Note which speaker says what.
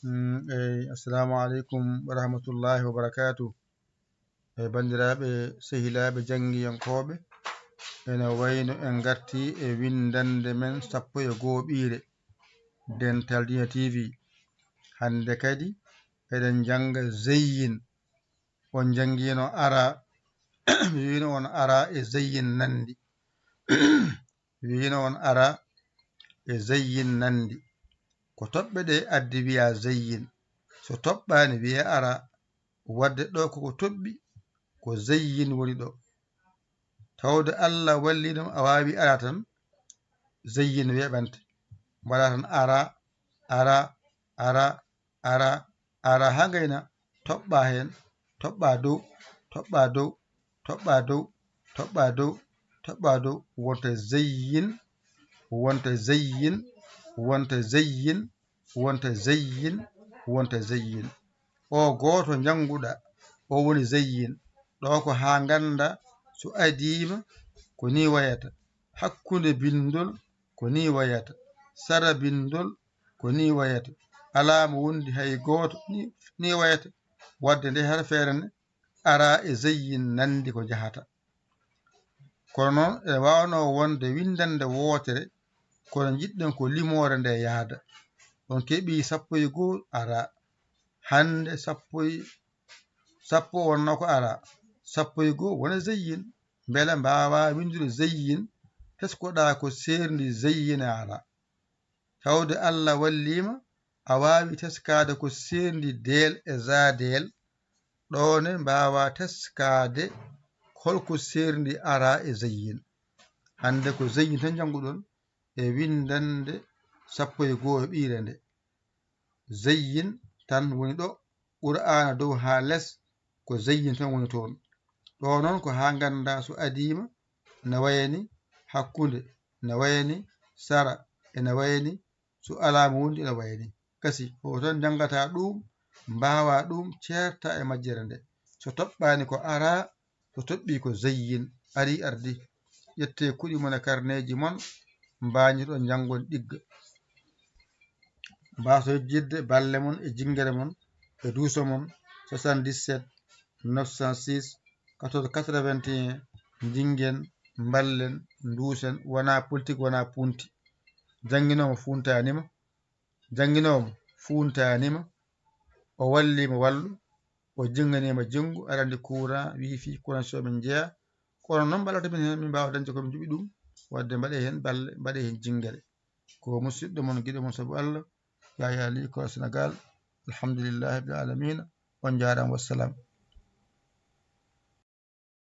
Speaker 1: Assalamu alaikum wa rahmatullahi wa barakatuh. Bandiraɓe sehilaaɓe jangiyankoɓe, ene wayno en garti e windande men 11 Dental Dina TV. Hande kadi eɗen janga zeyyin. On jangino ara mi wino on ara e zeyyin nandi. Mi wino on ara e zeyyin nandi. Ko toɓɓe ɗe addi wiya zeyyin. So toɓɓani wiya ara. Wadde ɗo koko toɓɓi ko zeyyin woni ɗo. Tawde Allah walli ɗum a wawi ara tan zeyyin weɓante. Mbaɗa tan ara ara ara ara ara ha gayna toɓɓa hen, toɓɓa dow, toɓɓa dow, toɓɓa dow, toɓɓa dow, toɓɓa dow, wonta zeyyin, wonta zeyyin, wonta zeyyin, wonta zeyyin, wonta zeyyin. O goto janguɗa o woni zeyyin. Ɗo ko ha ganda so adima ko ni wayata. Hakkunde bindol ko ni wayata. Sara bindol ko ni wayata. Alama wondi hay goto ni wayata. Wadde nde har feere ara e zeyyin nandi ko jahata. Kono noon e wawno wonde windande wotere kono jiɗɗen ko limore nde yaada. On keɓi 11 ara. Hande 10 wonno ko ara. 11 wona zeyyin. Beela mbawa windude zeyyin teskoɗa ko serdi zeyyin e ara. Tawde Allah wallima a wawi teskade ko serdi del e zadel. Ɗone mbawa teskade holko serdi ara e zeyyin. Hande ko zeyyin tan janguɗon e windande 11 nde. Zeyyin tan woni ɗo. Qur'ana dow ha less ko zeyyin tan woni toon. Ɗo noon ko ha ganda so adima ne wayani hakkunde, ne wayani sara, ene wayani so alama wondi ene wayani. Kasi ko tan jangata ɗum mbawa ɗum certa e majjere nde. So toɓɓani ko ara, so toɓɓi ko zeyyin. Ari ardi. Ƴette kuɗi mon e karneji mon mbañiɗon jangon ɗigga. Mbaso jidde balle mon e jingere mon e duuso mon 77 906 14 81 jingen ballen duusen wona politique wona punti. Janginomo funtanima, janginomo funtanima, o wallima wallu, o jinganima jingu, aɗa andi courant wifi connexion min jeeya. Kono noon mbaɗata min hen min mbawa dañde komin jiiɓi ɗum. Wadde mbaɗe hen balle, mbaɗe hen jingere. Ko musidɗo mon guiɗo mon saabu Allah Yaya Ly ko Sénégal. Alhamdulillahi rabbil alamina. On jarama wassalam.